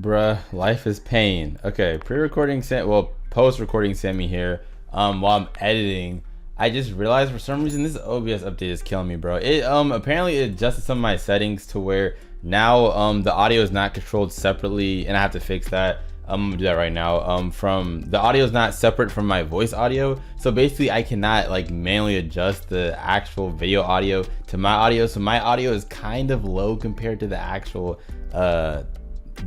bruh, life is pain. Okay, pre-recording post-recording Sammy here. While I'm editing, I just realized for some reason this OBS update is killing me, bro. It apparently it adjusted some of my settings to where now the audio is not controlled separately, and I have to fix that. I'm gonna do that right now. From the audio is not separate from my voice audio, so basically I cannot like manually adjust the actual video audio to my audio, so my audio is kind of low compared to the actual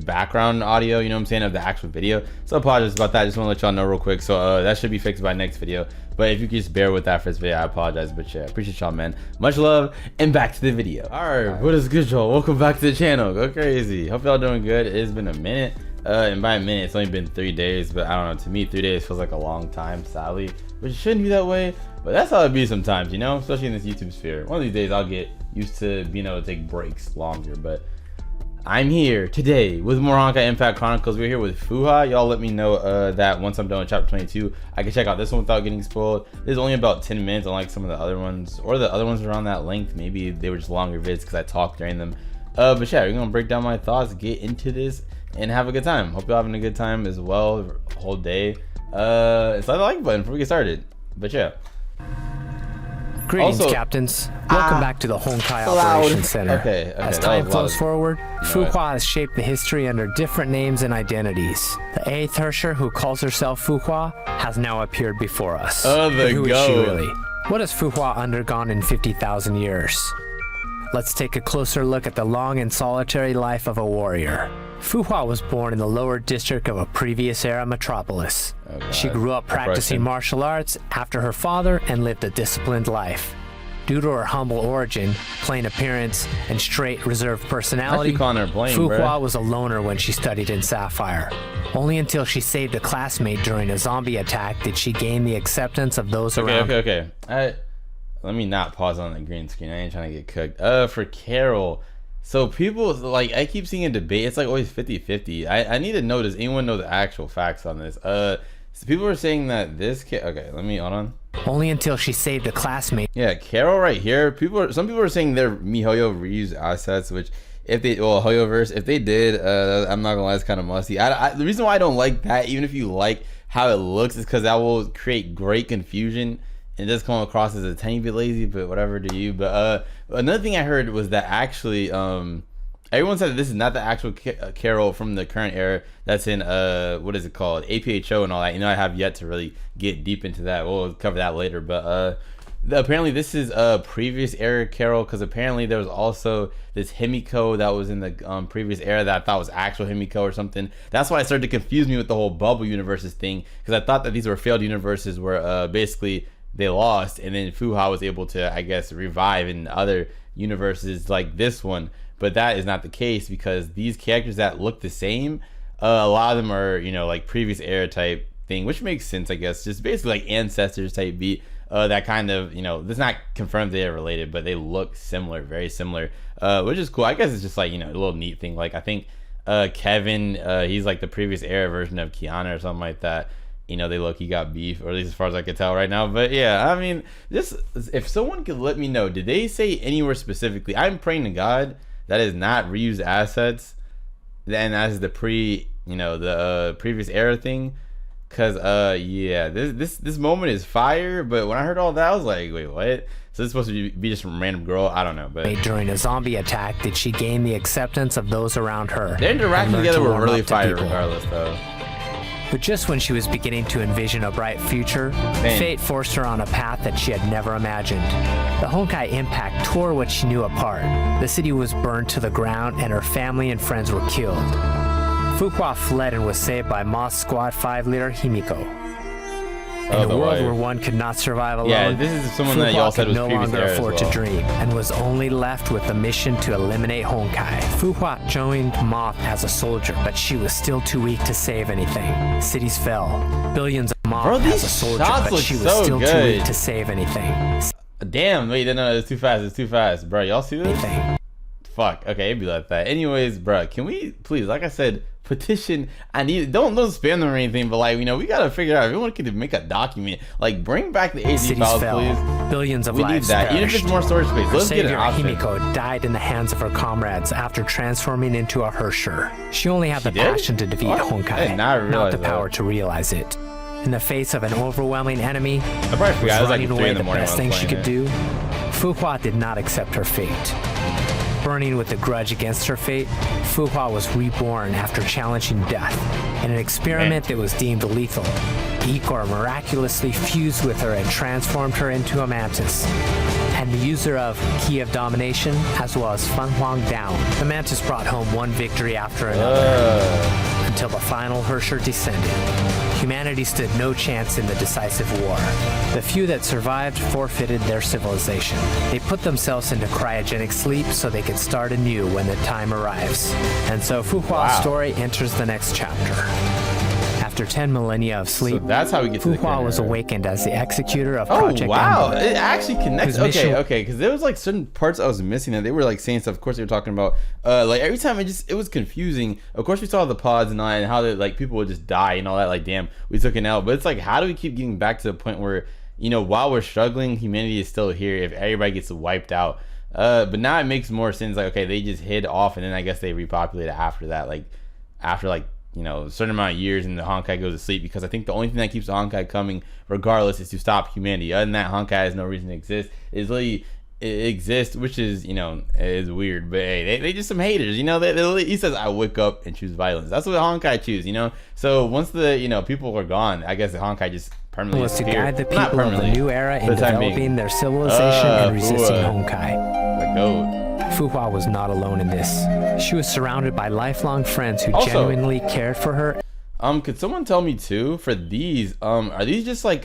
background audio, you know what I'm saying, of the actual video. So I apologize about that. I just want to let y'all know real quick. So that should be fixed by next video, but if you could just bear with that for this video, I apologize. But yeah, appreciate y'all, man. Much love, and back to the video. All right, what is good, y'all? Welcome back to the channel. Go crazy. Hope y'all doing good. It's been a minute, and by a minute it's only been 3 days, but I don't know, to me 3 days feels like a long time, sadly, which shouldn't be that way, but that's how it be sometimes, you know, especially in this YouTube sphere. One of these days I'll get used to being able to take breaks longer, but I'm here today with more Honkai Impact Chronicles. We're here with Fuha. Y'all let me know that once I'm done with chapter 22, I can check out this one without getting spoiled. This is only about 10 minutes, unlike some of the other ones, or the other ones around that length. Maybe they were just longer vids because I talked during them. But yeah, we're gonna break down my thoughts, get into this, and have a good time. Hope y'all having a good time as well, the whole day. Slide the like button before we get started. But yeah. Greetings, also, Captains. Welcome back to the Honkai Operations Center. Okay, As time flows forward, Fuhua has shaped the history under different names and identities. The 8th Herrscher, who calls herself Fuhua, has now appeared before us. Oh, the who is she really? What has Fuhua undergone in 50,000 years? Let's take a closer look at the long and solitary life of a warrior. Fuhua was born in the lower district of a previous era metropolis. She grew up practicing martial arts after her father and lived a disciplined life. Due to her humble origin, plain appearance, and straight reserved personality, Fuhua was a loner when she studied in Sapphire. Only until she saved a classmate during a zombie attack did she gain the acceptance of those around her. Okay. Let me not pause on the green screen. I ain't trying to get cooked. For Carol. So people, like, I keep seeing a debate. It's like always 50-50. I need to know, does anyone know the actual facts on this? So people are saying that this kid, okay, let me, hold on. Only until she saved a classmate. Yeah, Carol right here. Some people are saying they're MiHoYo reused assets, which if they, well, HoYoverse, if they did, I'm not gonna lie, it's kind of musty. The reason why I don't like that, even if you like how it looks, is because that will create great confusion. It does come across as a tiny bit lazy, but whatever to you. But another thing I heard was that actually everyone said that this is not the actual Carol from the current era that's in what is it called, APHO and all that. You know, I have yet to really get deep into that. We'll cover that later. But apparently this is a previous era Carol, because apparently there was also this Himiko that was in the previous era that I thought was actual Himiko or something. That's why it started to confuse me with the whole bubble universes thing, because I thought that these were failed universes where basically they lost, and then Fuhua was able to, I guess, revive in other universes like this one. But that is not the case, because these characters that look the same, a lot of them are, you know, like previous era type thing, which makes sense, I guess. Just basically like ancestors type beat. That kind of, you know, it's not confirmed they're related, but they look similar, very similar, which is cool. I guess it's just like, you know, a little neat thing. Like I think Kevin, he's like the previous era version of Kiana or something like that. You know, he got beef, or at least as far as I can tell right now. But yeah, I mean, just if someone could let me know, did they say anywhere specifically? I'm praying to God that is not reused assets, and that's the previous era thing. Cause yeah, this moment is fire. But when I heard all that, I was like, wait, what? So this is supposed to be just some random girl? I don't know. But during a zombie attack, did she gain the acceptance of those around her? Their interactions together were really fire, regardless, though. But just when she was beginning to envision a bright future, fate forced her on a path that she had never imagined. The Honkai Impact tore what she knew apart. The city was burned to the ground, and her family and friends were killed. Fuhua fled and was saved by Moss Squad 5 leader Himiko. In a world where one could not survive alone, yeah, this is someone that y'all said was no previous longer era afford as well. to dream, and was only left with the mission to eliminate Honkai. Fuhua joined Moth as a soldier, but she was still too weak to save anything. Cities fell. Billions of Moth as a soldier, but she was still too weak to save anything. Damn, wait, no, it's too fast, bro. Y'all see this? Fuck, okay, it'd be like that. Anyways, bro, can we please, like I said, petition. I need don't spam them or anything, but like, you know, we gotta figure out. Everyone could make a document. Like, bring back the HD files, please. Billions of we lives need that. perished. Even if it's more storage space. Her Let's get an savior, option. Himiko, died in the hands of her comrades after transforming into a Hersher. She only had the did? passion to defeat What? I Honkai, did not not realize the power that. to realize it. In the face of an overwhelming enemy, I probably forgot. It was like running 3 away in the the morning best when I thing was she could playing do, Fuhua did not accept her fate. Burning with a grudge against her fate, Fuhua was reborn after challenging death. In an experiment that was deemed lethal, Ikor miraculously fused with her and transformed her into a mantis. And the user of Key of Domination, as well as Feng Huang Down, the mantis brought home one victory after another, until the final Hersher descended. Humanity stood no chance in the decisive war. The few that survived forfeited their civilization. They put themselves into cryogenic sleep so they could start anew when the time arrives. And so Fuhua's story enters the next chapter. After 10 millennia of sleep, So that's how we get to the Fuhua was current era. awakened as the executor of Oh Project wow! Ember. It actually connects. Whose mission- Okay, because there was like certain parts I was missing that they were like saying stuff. Of course, they were talking about like every time it was confusing. Of course, we saw the pods and all that, and how they, like people would just die and all that. Like, damn, we took an L. But it's like, how do we keep getting back to the point where, you know, while we're struggling, humanity is still here if everybody gets wiped out? But now it makes more sense. Like, okay, they just hid off, and then I guess they repopulated after that. Like, after like, you know, a certain amount of years, and the Honkai goes to sleep, because I think the only thing that keeps the Honkai coming regardless is to stop humanity. Other than that, Honkai has no reason to exist. It's literally, it exists, which is, you know, is weird, but hey, they just some haters, you know. He says, I wake up and choose violence. That's what the Honkai choose, you know. So once the, you know, people are gone, I guess the Honkai just permanently was to disappear. guide the Not people of the permanently, new era in for the time developing being. their civilization and resisting Fuhua. Honkai. The goat. Fuhua was not alone in this. She was surrounded by lifelong friends who Also- genuinely cared for her. Could someone tell me too, for these, are these just like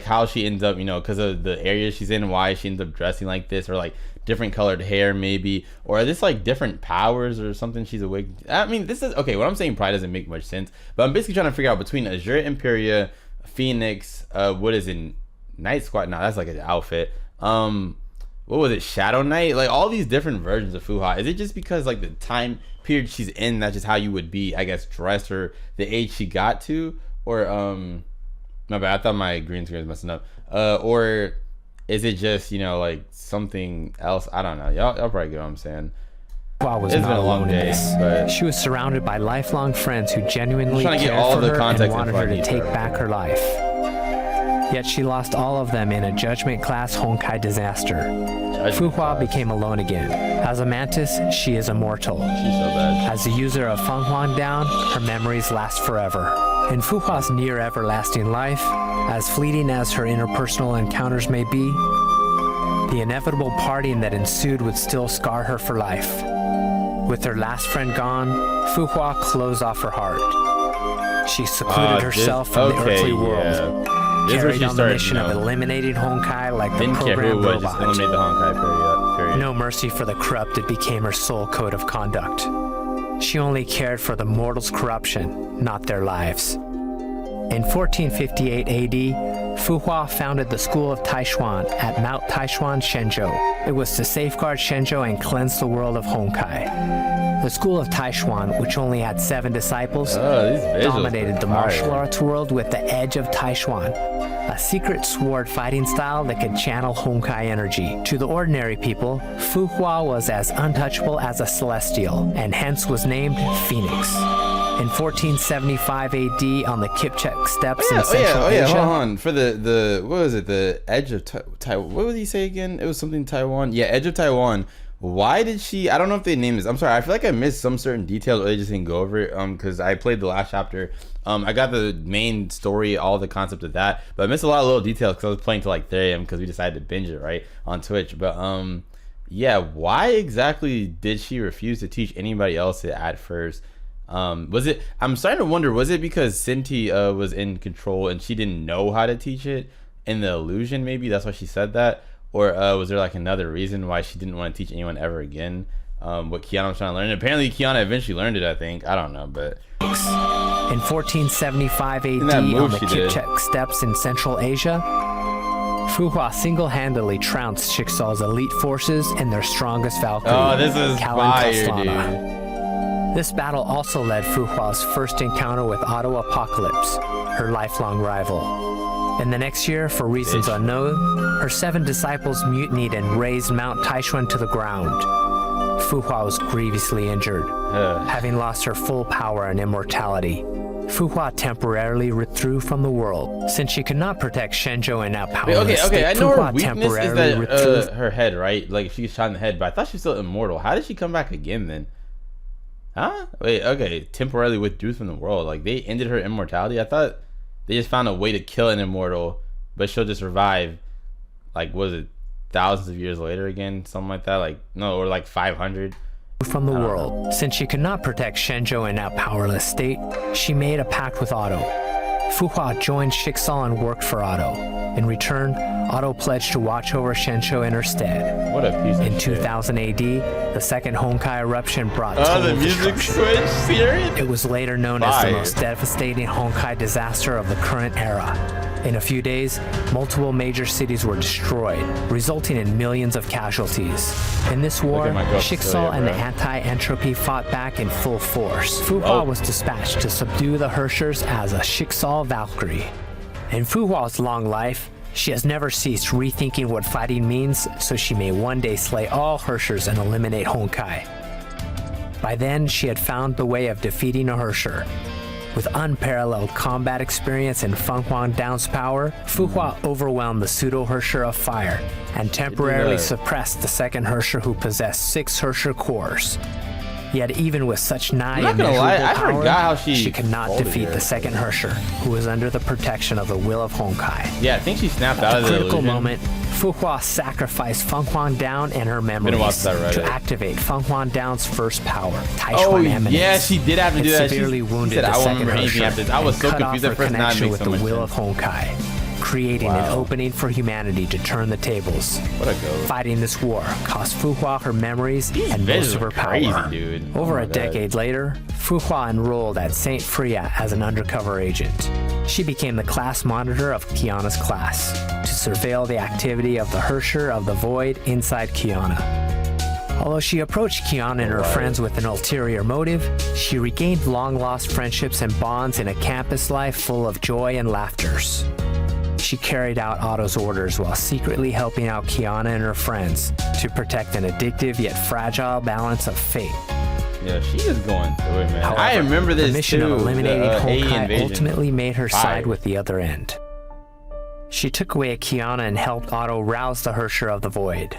how she ends up, you know, because of the area she's in, why she ends up dressing like this, or like different colored hair maybe, or are this like different powers or something she's awake? I mean, this is, okay, what I'm saying probably doesn't make much sense, but I'm basically trying to figure out between Azure Imperia, Phoenix, what is it, Night Squad? No, that's like an outfit. What was it, Shadow Knight? Like all these different versions of Fuhua. Is it just because like the time period she's in, that's just how you would be, I guess, dressed, or the age she got to? Or my bad, I thought my green screen was messing up. Or is it just, you know, like something else? I don't know. Y'all probably get what I'm saying. Fuhua was It's not been a long alone in day, this. but She was surrounded by lifelong friends who genuinely trying to get cared all for the her and context wanted info I her to need take for her. back her life. Yet she lost all of them in a Judgment Class Honkai disaster. Fuhua Class. became alone again. As a mantis, she is immortal. She's so bad. As the user of Feng Huang Down, her memories last forever. In Fuhua's near everlasting life, as fleeting as her interpersonal encounters may be, the inevitable parting that ensued would still scar her for life. With her last friend gone, Fuhua closed off her heart. She secluded herself from the earthly world, This is where carried she on the started, mission you of know, eliminating Honkai like the didn't care who it programmed was, just robot. eliminate the Honkai period. No mercy for the corrupted became her sole code of conduct. She only cared for the mortals' corruption, not their lives. In 1458 AD, Fuhua founded the school of Taixuan at Mount Taixuan, Shenzhou. It was to safeguard Shenzhou and cleanse the world of Honkai. The school of Taixuan, which only had 7 disciples, These visuals dominated are the fire. martial arts world with the Edge of Taixuan, a secret sword fighting style that could channel Honkai energy. To the ordinary people, Fuhua was as untouchable as a celestial, and hence was named Phoenix. In 1475 AD, on the Kipchak steppes in Central Asia, hold on. For the what was it? The Edge of Taiwan. What would he say again? It was something Taiwan. Yeah, Edge of Taiwan. Why did she? I don't know if they named this. I'm sorry. I feel like I missed some certain details, or they just didn't go over it. Because I played the last chapter. I got the main story, all the concept of that, but I missed a lot of little details because I was playing till like 3 a.m. because we decided to binge it right on Twitch. But yeah, why exactly did she refuse to teach anybody else it at first? Was it? I'm starting to wonder. Was it because Senti was in control and she didn't know how to teach it in the illusion? Maybe that's why she said that. Or was there like another reason why she didn't want to teach anyone ever again? What Kiana was trying to learn. And apparently Kiana eventually learned it, I think. I don't know, but in 1475 AD, that move on the she did. Kipchak steppes in Central Asia, Fuhua single-handedly trounced Chickasaws elite forces and their strongest Valkyrie, oh, this is fire, Kalan dude. This battle also led Fu Hua's first encounter with Otto Apocalypse, her lifelong rival. In the next year, for reasons unknown, her 7 disciples mutinied and razed Mount Taixuan to the ground. Fu Hua was grievously injured, having lost her full power and immortality. Fu Hua temporarily withdrew from the world, since she could not protect Shenzhou in that powerless Okay, I know Fu her Hua weakness is temporarily that her head, right? Like, she was shot in the head, but I thought she was still immortal. How did she come back again then? Huh? Wait, okay, temporarily withdrew from the world. Like, they ended her immortality? I thought they just found a way to kill an immortal, but she'll just revive, like, was it thousands of years later again? Something like that? Like, no, or like 500? From the world. Since she could not protect Shenzhou in that powerless state, she made a pact with Otto. Fu Hua joined Shixal and worked for Otto. In return, Otto pledged to watch over Shenzhou in her stead. What a piece of shit. In 2000 AD, the second Honkai eruption brought total the music destruction. switch, serious? It was later known as the most devastating Honkai disaster of the current era. In a few days, multiple major cities were destroyed, resulting in millions of casualties. In this war, Shixal and the anti-entropy fought back in full force. Fu Hua was dispatched to subdue the Herschers as a Shixal Valkyrie. In Fu Hua's long life, she has never ceased rethinking what fighting means, so she may one day slay all Herschers and eliminate Honkai. By then, she had found the way of defeating a Herscher. With unparalleled combat experience and Feng Huang Down's power, Fu Hua overwhelmed the pseudo-Herrscher of Fire and temporarily suppressed the second Herrscher, who possessed 6 Herrscher cores. Yet even with such nigh immeasurable power, she could not defeat the second Herrscher, who was under the protection of the will of Honkai. Yeah, I think she snapped out of the critical moment, Fu Hua sacrificed Feng Huang Down and her memories to activate Feng Huang Down's first power, Taixuan Eminence. Yeah, she did have to do that. Severely wounded the second Herrscher I was so confused at first. Connection with the will of Honkai, creating an opening for humanity to turn the tables. What a go. Fighting this war cost Fu Hua her memories and most of her power. Dude. Over a decade later, Fu Hua enrolled at St. Freya as an undercover agent. She became the class monitor of Kiana's class, to surveil the activity of the Herrscher of the Void inside Kiana. Although she approached Kiana and her friends with an ulterior motive, she regained long-lost friendships and bonds in a campus life full of joy and laughters. She carried out Otto's orders while secretly helping out Kiana and her friends to protect an addictive yet fragile balance of fate. Yeah, she is going through it, man. However, I remember this the mission too, of eliminating Honkai ultimately made her 5. side with the other end. She took away Kiana and helped Otto rouse the Herrscher of the Void.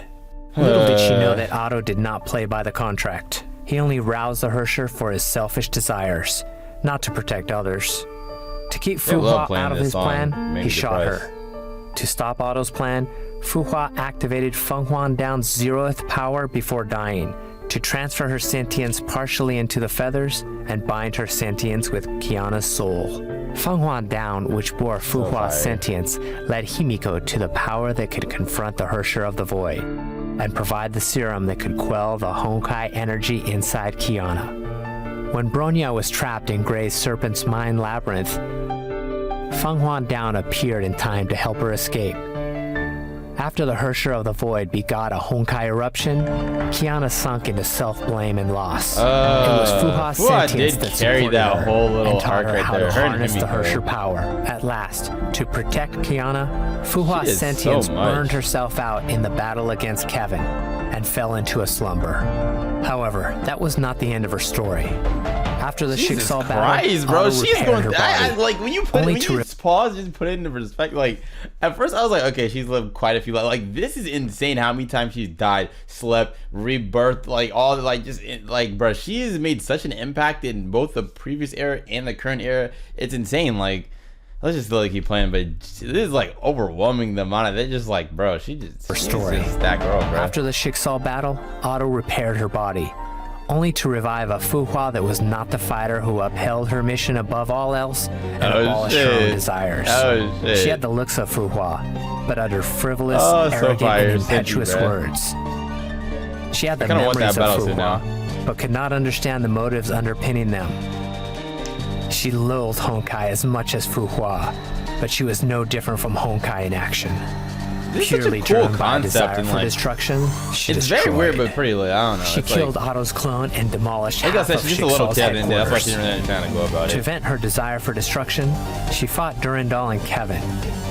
Little did she know that Otto did not play by the contract. He only roused the Herrscher for his selfish desires, not to protect others. To keep Fu Hua out of his plan, he shot her. To stop Otto's plan, Fu Hua activated Feng Huang Down's 0th power before dying, to transfer her sentience partially into the feathers and bind her sentience with Kiana's soul. Feng Huang Down, which bore Fu Hua's sentience, led Himiko to the power that could confront the Herrscher of the Void, and provide the serum that could quell the Honkai energy inside Kiana. When Bronya was trapped in Grey's Serpent's Mind Labyrinth, Feng Huang Down appeared in time to help her escape. After the Herrscher of the Void begot a Honkai eruption, Kiana sunk into self-blame and loss. It was Fu Hua's sentience that supported her whole little and taught arc her how right to there. harness the Herrscher power. At last, to protect Kiana, Fu Hua's sentience burned herself out in the battle against Kevin and fell into a slumber. However, that was not the end of her story. After the Shixal battle, bro, Otto she's repaired going. her body. Like when you put, pause, just put it into perspective. Like at first, I was like, okay, she's lived quite a few lives. Like this is insane. How many times she's died, slept, rebirthed, like all like just like, bro, she's made such an impact in both the previous era and the current era. It's insane. Like let's just really keep playing, but this is like overwhelming the amount of it. Just like, bro, she's just that girl, bro. After the Shixal battle, Otto repaired her body, only to revive a Fu Hua that was not the fighter who upheld her mission above all else and abolished her own desires. She had the looks of Fu Hua, but uttered frivolous, arrogant, and impetuous words. She had the memories of Fu Hua, but could not understand the motives underpinning them. She loathed Honkai as much as Fu Hua, but she was no different from Honkai in action. This is such a Purely cool driven by concept desire and for like destruction, she it's very weird destroyed. but pretty lit. I don't know. She It's killed like, Otto's clone and demolished like I half said, of she's just a little Schicksal's kid, and that's why headquarters. she didn't really trying to go about To it. vent her desire for destruction, she fought Durandal and Kevin.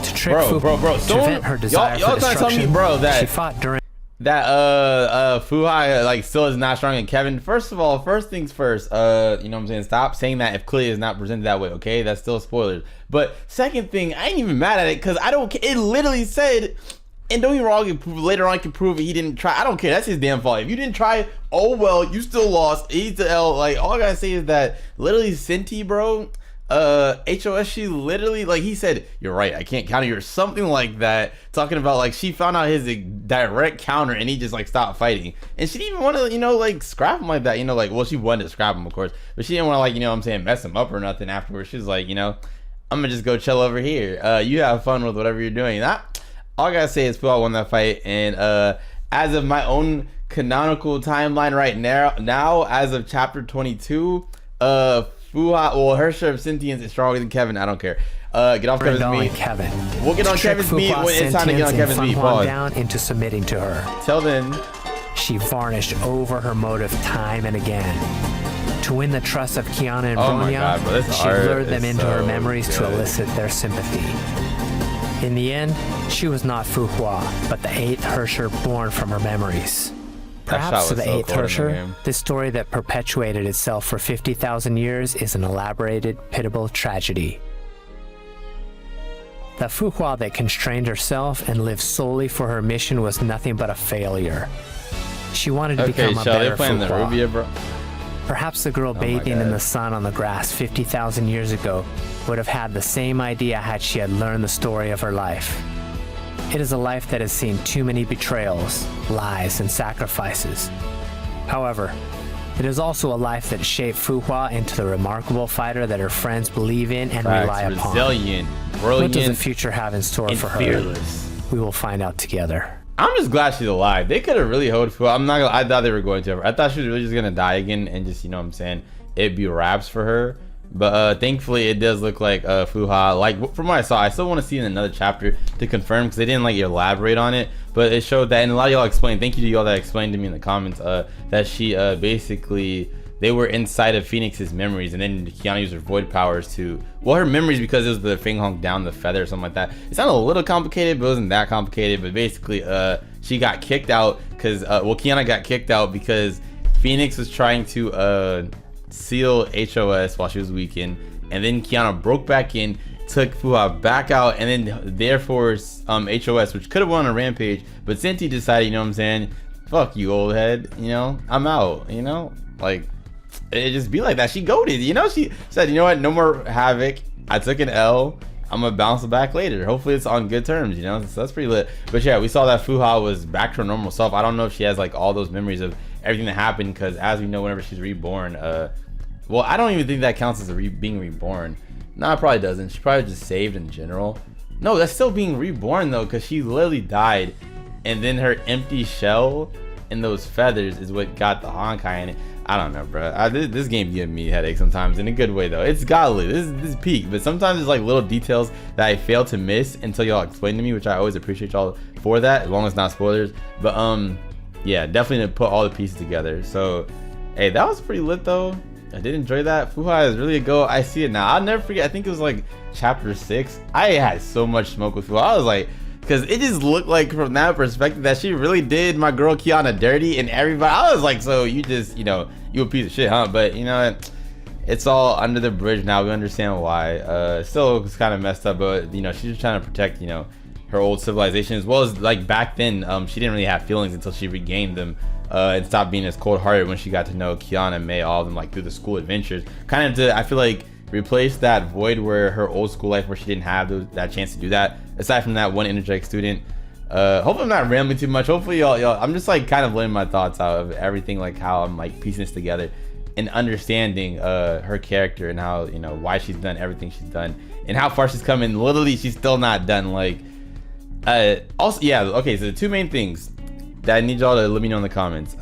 To trick Bro. to vent her desire Y'all for trying to tell destruction, me, bro, she that fought Durandal. Fuhai like still is not strong in Kevin. First of all, first things first, you know what I'm saying? Stop saying that if clearly is not presented that way, okay? That's still spoilers. But second thing, I ain't even mad at it because I don't it literally said, and don't get me wrong, later on I can prove it, he didn't try. I don't care. That's his damn fault. If you didn't try, oh well, you still lost. E to L. Like all I gotta say is that literally Senti, bro, HOS, she literally, like he said, you're right, I can't counter you or something like that, talking about like she found out his direct counter and he just like stopped fighting, and she didn't even want to, you know, like scrap him like that, you know, like, well, she wanted to scrap him of course, but she didn't want to, like, you know what I'm saying, mess him up or nothing afterwards. She was like, you know, I'm gonna just go chill over here, you have fun with whatever you're doing. That all I gotta say is Fuhai won that fight, and as of my own canonical timeline right now as of chapter 22, Fuhai, well, her share of sentience is stronger than Kevin. I don't care. Get off Kevin's meat. Kevin. We'll get on Kevin's meat when it's time to get on Kevin's meat. Pause. Down into submitting to her. Till then, she varnished over her motive time and again. To win the trust of Kiana and oh my Bronya, God, bro, this she art lured them is into her so memories to good. elicit their sympathy. In the end, she was not Fuhua, but the 8th Hersher born from her memories. Perhaps to the 8th Hersher, this story that perpetuated itself for 50,000 years is an elaborated, pitiable tragedy. The Fuhua that constrained herself and lived solely for her mission was nothing but a failure. She wanted to become a better Fuhua. bro. Perhaps the girl bathing in the sun on the grass 50,000 years ago would have had the same idea had she had learned the story of her life. It is a life that has seen too many betrayals, lies, and sacrifices. However, it is also a life that shaped Fuhua into the remarkable fighter that her friends believe in and rely upon. Resilient, brilliant, what does the future have in store for her? Fearless. We will find out together. I'm just glad she's alive. They could have really held Fuhua. I'm not gonna, I thought they were going to. I thought she was really just gonna die again and just, you know what I'm saying, it'd be wraps for her. But thankfully it does look like Fuhua, like from what I saw, I still want to see in another chapter to confirm because they didn't like elaborate on it, but it showed that, and a lot of y'all explained, thank you to y'all that explained to me in the comments, that she basically, they were inside of Phoenix's memories, and then Kiana used her void powers to, well, her memories, because it was the thing hung down the feather or something like that. It sounded a little complicated, but it wasn't that complicated. But basically she got kicked out because Kiana got kicked out because Phoenix was trying to seal HOS while she was weakened, and then Kiana broke back in, took Fuhua back out, and then therefore HOS, which could have won on a rampage, but Senti decided, you know what I'm saying, fuck you, old head, you know, I'm out, you know, like, it just be like that. She goated, you know, she said, you know what, no more havoc, I took an L, I'm gonna bounce it back later. Hopefully it's on good terms, you know, so that's pretty lit. But yeah, we saw that Fuhua was back to her normal self. I don't know if she has like all those memories of everything that happened, because as we know, whenever she's reborn, well, I don't even think that counts as being reborn. No, it probably doesn't. She probably just saved in general. No, that's still being reborn though, because she literally died, and then her empty shell and those feathers is what got the Honkai in it. I don't know, bro. This game gives me headaches sometimes, in a good way though. It's godly. This is peak, but sometimes there's like little details that I fail to miss until y'all explain to me, which I always appreciate y'all for that, as long as it's not spoilers. But yeah, definitely to put all the pieces together. So hey, that was pretty lit though. I did enjoy that. Fuhua is really a go. I see it now. I'll never forget. I think it was like chapter 6. I had so much smoke with Fuhua. I was like, because it just looked like from that perspective that she really did my girl Kiana dirty, and everybody. I was like, so you just, you know, you a piece of shit, huh? But you know, it's all under the bridge now. We understand why. Still, it's kind of messed up, but you know, she's just trying to protect, you know, her old civilization, as well as like back then. She didn't really have feelings until she regained them. And stopped being as cold-hearted when she got to know Kiana and May, all of them, like through the school adventures, kind of to, I feel like, replace that void where her old school life, where she didn't have that chance to do that, aside from that one energetic student. Hopefully I'm not rambling too much. Hopefully y'all I'm just like kind of letting my thoughts out of everything, like how I'm like piecing this together and understanding her character and how, you know, why she's done everything she's done and how far she's come, and literally she's still not done. Like also, yeah, okay, so the two main things that I need y'all to let me know in the comments,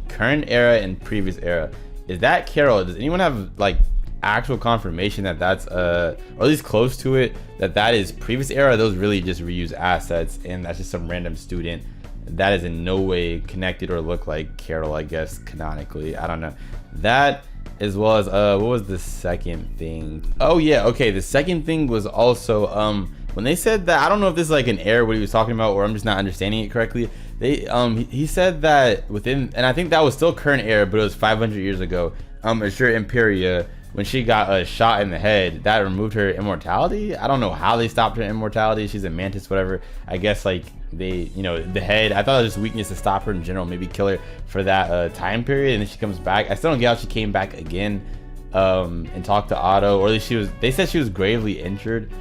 current era and previous era, is that Carol, does anyone have like actual confirmation that that's or at least close to it, that is previous era. Those really just reuse assets, and that's just some random student that is in no way connected or look like Carol, I guess, canonically. I don't know. That, as well as what was the second thing? Oh yeah, okay, the second thing was also when they said that, I don't know if this is like an error what he was talking about, or I'm just not understanding it correctly. They he said that within, and I think that was still current era, but it was 500 years ago, Azure Imperia, when she got a shot in the head, that removed her immortality. I don't know how they stopped her immortality. She's a mantis, whatever. I guess like they, you know, the head, I thought it was just weakness to stop her in general, maybe kill her for that time period, and then she comes back. I still don't get how she came back again and talked to Otto, or at least they said she was gravely injured.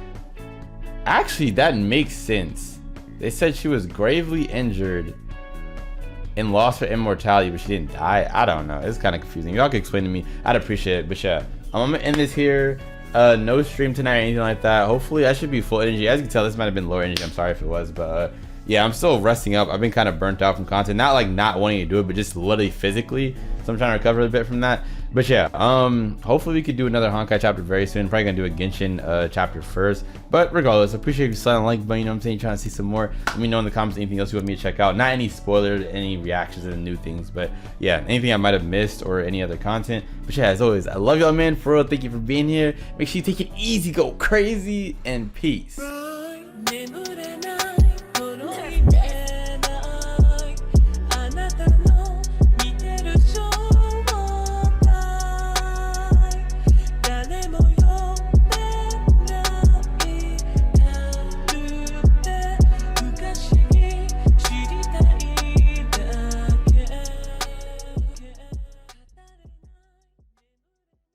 Actually, that makes sense. They said she was gravely injured and lost her immortality, but she didn't die. I don't know. It's kind of confusing. Y'all can explain to me. I'd appreciate it. But yeah, I'm gonna end this here. No stream tonight or anything like that. Hopefully, I should be full energy. As you can tell, this might have been lower energy. I'm sorry if it was, but yeah, I'm still resting up. I've been kind of burnt out from content. Not like not wanting to do it, but just literally physically. So I'm trying to recover a bit from that. But yeah, hopefully we could do another Honkai chapter very soon. Probably gonna do a Genshin chapter first. But regardless, I appreciate you sliding the like button. You know what I'm saying? Trying to see some more. Let me know in the comments anything else you want me to check out. Not any spoilers, any reactions to the new things. But yeah, anything I might have missed or any other content. But yeah, as always, I love y'all, man. For real, thank you for being here. Make sure you take it easy, go crazy, and peace.